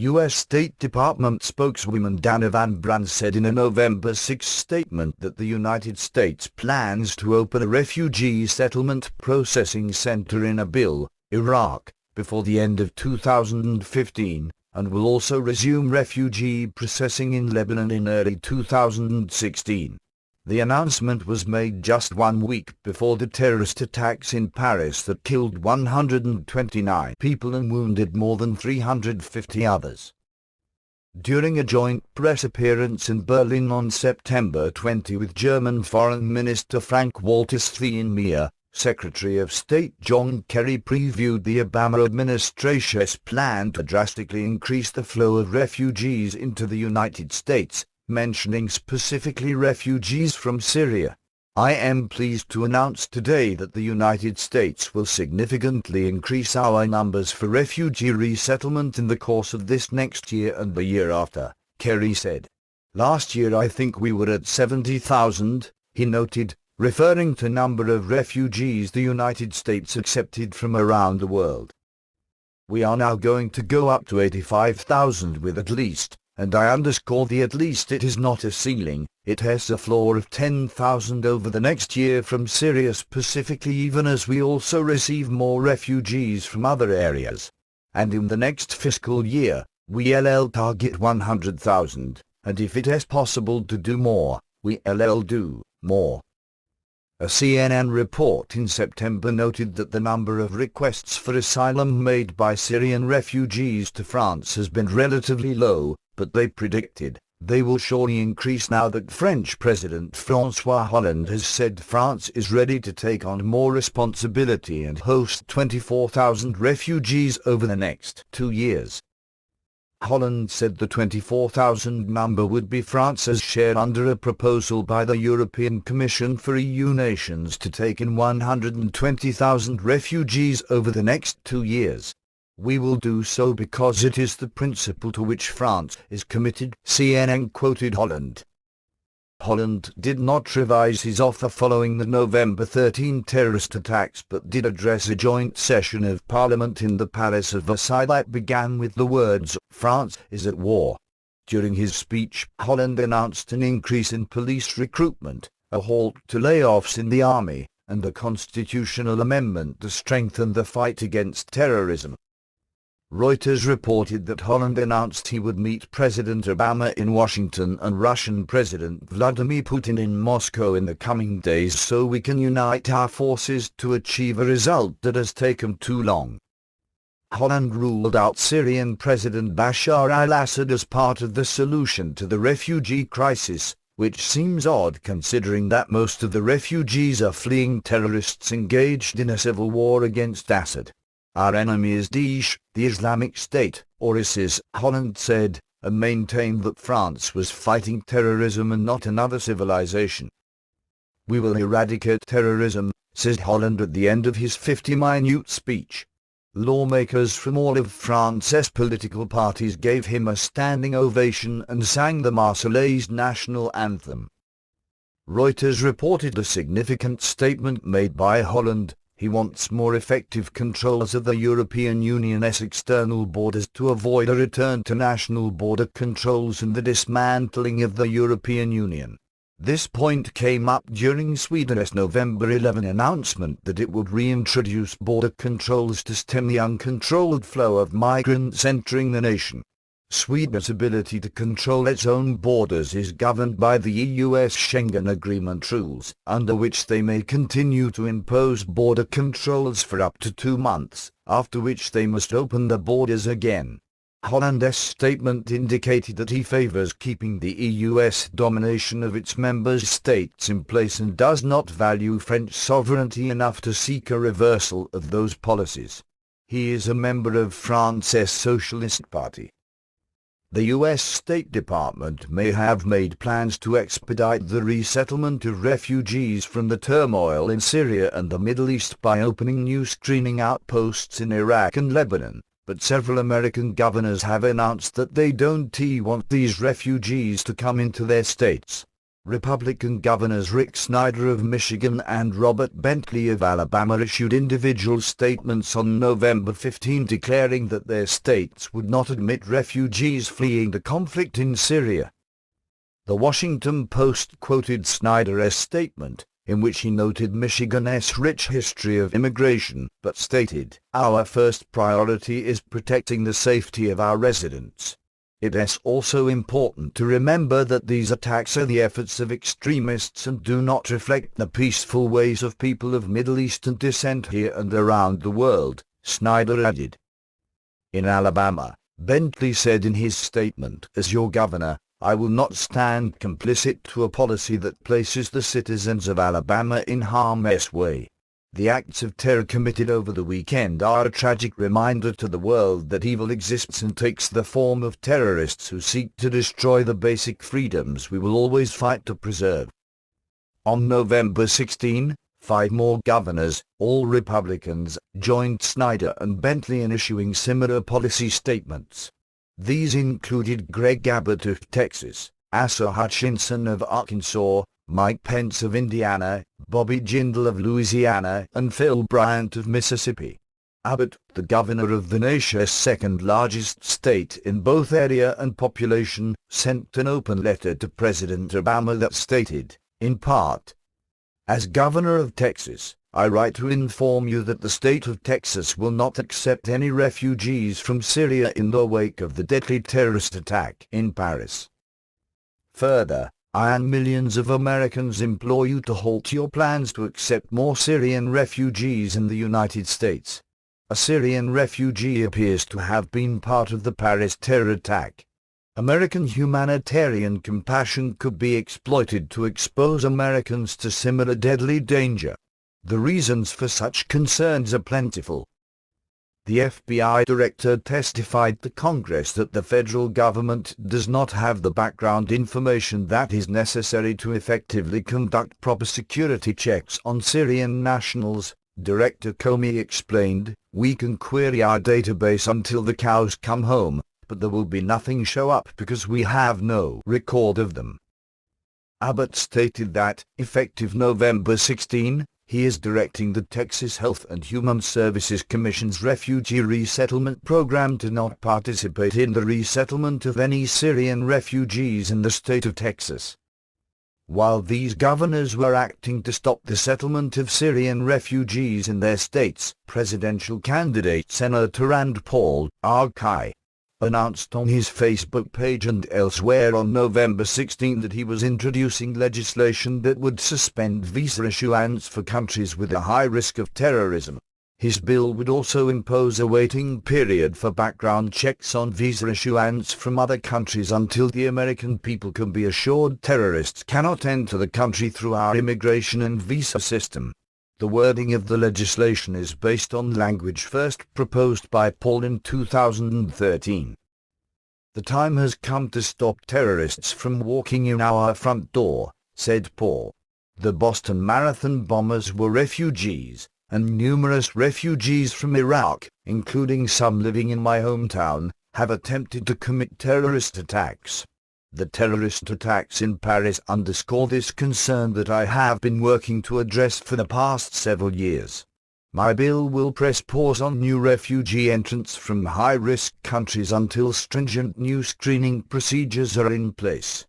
U.S. State Department spokeswoman Danna Van Brand said in a November 6 statement that the United States plans to open a refugee settlement processing center in Erbil, Iraq, before the end of 2015, and will also resume refugee processing in Lebanon in early 2016. The announcement was made just 1 week before the terrorist attacks in Paris that killed 129 people and wounded more than 350 others. During a joint press appearance in Berlin on September 20 with German Foreign Minister Frank-Walter Steinmeier, Secretary of State John Kerry previewed the Obama administration's plan to drastically increase the flow of refugees into the United States, mentioning specifically refugees from Syria. "I am pleased to announce today that the United States will significantly increase our numbers for refugee resettlement in the course of this next year and the year after," Kerry said. "Last year I think we were at 70,000, he noted, referring to number of refugees the United States accepted from around the world. "We are now going to go up to 85,000 with at least, and I underscore the at least, it is not a ceiling, it has a floor of 10,000 over the next year from Syria specifically, even as we also receive more refugees from other areas. And in the next fiscal year, we'll target 100,000, and if it is possible to do more, we'll do more." A CNN report in September noted that the number of requests for asylum made by Syrian refugees to France has been relatively low, but they predicted they will surely increase now that French President François Hollande has said France is ready to take on more responsibility and host 24,000 refugees over the next 2 years. Hollande said the 24,000 number would be France's share under a proposal by the European Commission for EU nations to take in 120,000 refugees over the next 2 years. "We will do so because it is the principle to which France is committed," CNN quoted Hollande. Hollande did not revise his offer following the November 13 terrorist attacks, but did address a joint session of Parliament in the Palace of Versailles that began with the words, "France is at war." During his speech, Hollande announced an increase in police recruitment, a halt to layoffs in the army, and a constitutional amendment to strengthen the fight against terrorism. Reuters reported that Hollande announced he would meet President Obama in Washington and Russian President Vladimir Putin in Moscow in the coming days so we can unite our forces to achieve a result that has taken too long. Hollande ruled out Syrian President Bashar al-Assad as part of the solution to the refugee crisis, which seems odd considering that most of the refugees are fleeing terrorists engaged in a civil war against Assad. "Our enemy is Daesh, the Islamic State, or ISIS," Hollande said, and maintained that France was fighting terrorism and not another civilization. "We will eradicate terrorism," said Hollande at the end of his 50-minute speech. Lawmakers from all of France's political parties gave him a standing ovation and sang the Marseillaise national anthem. Reuters reported a significant statement made by Hollande. He wants more effective controls of the European Union's external borders to avoid a return to national border controls and the dismantling of the European Union. This point came up during Sweden's November 11 announcement that it would reintroduce border controls to stem the uncontrolled flow of migrants entering the nation. Sweden's ability to control its own borders is governed by the EU's Schengen Agreement rules, under which they may continue to impose border controls for up to 2 months, after which they must open the borders again. Hollande's statement indicated that he favors keeping the EU's domination of its member states in place and does not value French sovereignty enough to seek a reversal of those policies. He is a member of France's Socialist Party. The U.S. State Department may have made plans to expedite the resettlement of refugees from the turmoil in Syria and the Middle East by opening new screening outposts in Iraq and Lebanon, but several American governors have announced that they don't want these refugees to come into their states. Republican Governors Rick Snyder of Michigan and Robert Bentley of Alabama issued individual statements on November 15 declaring that their states would not admit refugees fleeing the conflict in Syria. The Washington Post quoted Snyder's statement, in which he noted Michigan's rich history of immigration, but stated, "Our first priority is protecting the safety of our residents. It is also important to remember that these attacks are the efforts of extremists and do not reflect the peaceful ways of people of Middle Eastern descent here and around the world," Snyder added. In Alabama, Bentley said in his statement, "As your governor, I will not stand complicit to a policy that places the citizens of Alabama in harm's way. The acts of terror committed over the weekend are a tragic reminder to the world that evil exists and takes the form of terrorists who seek to destroy the basic freedoms we will always fight to preserve." On November 16, 5 more governors, all Republicans, joined Snyder and Bentley in issuing similar policy statements. These included Greg Abbott of Texas, Asa Hutchinson of Arkansas, Mike Pence of Indiana, Bobby Jindal of Louisiana, and Phil Bryant of Mississippi. Abbott, the governor of the nation's second-largest state in both area and population, sent an open letter to President Obama that stated, in part, "As governor of Texas, I write to inform you that the state of Texas will not accept any refugees from Syria in the wake of the deadly terrorist attack in Paris. Further, I and millions of Americans implore you to halt your plans to accept more Syrian refugees in the United States. A Syrian refugee appears to have been part of the Paris terror attack. American humanitarian compassion could be exploited to expose Americans to similar deadly danger. The reasons for such concerns are plentiful." The FBI director testified to Congress that the federal government does not have the background information that is necessary to effectively conduct proper security checks on Syrian nationals. Director Comey explained, "We can query our database until the cows come home, but there will be nothing show up because we have no record of them." Abbott stated that, effective November 16, he is directing the Texas Health and Human Services Commission's Refugee Resettlement Program to not participate in the resettlement of any Syrian refugees in the state of Texas. While these governors were acting to stop the settlement of Syrian refugees in their states, presidential candidate Senator Rand Paul, RK, announced on his Facebook page and elsewhere on November 16 that he was introducing legislation that would suspend visa issuance for countries with a high risk of terrorism. His bill would also impose a waiting period for background checks on visa issuance from other countries until the American people can be assured terrorists cannot enter the country through our immigration and visa system. The wording of the legislation is based on language first proposed by Paul in 2013. "The time has come to stop terrorists from walking in our front door," said Paul. "The Boston Marathon bombers were refugees, and numerous refugees from Iraq, including some living in my hometown, have attempted to commit terrorist attacks. The terrorist attacks in Paris underscore this concern that I have been working to address for the past several years. My bill will press pause on new refugee entrants from high-risk countries until stringent new screening procedures are in place."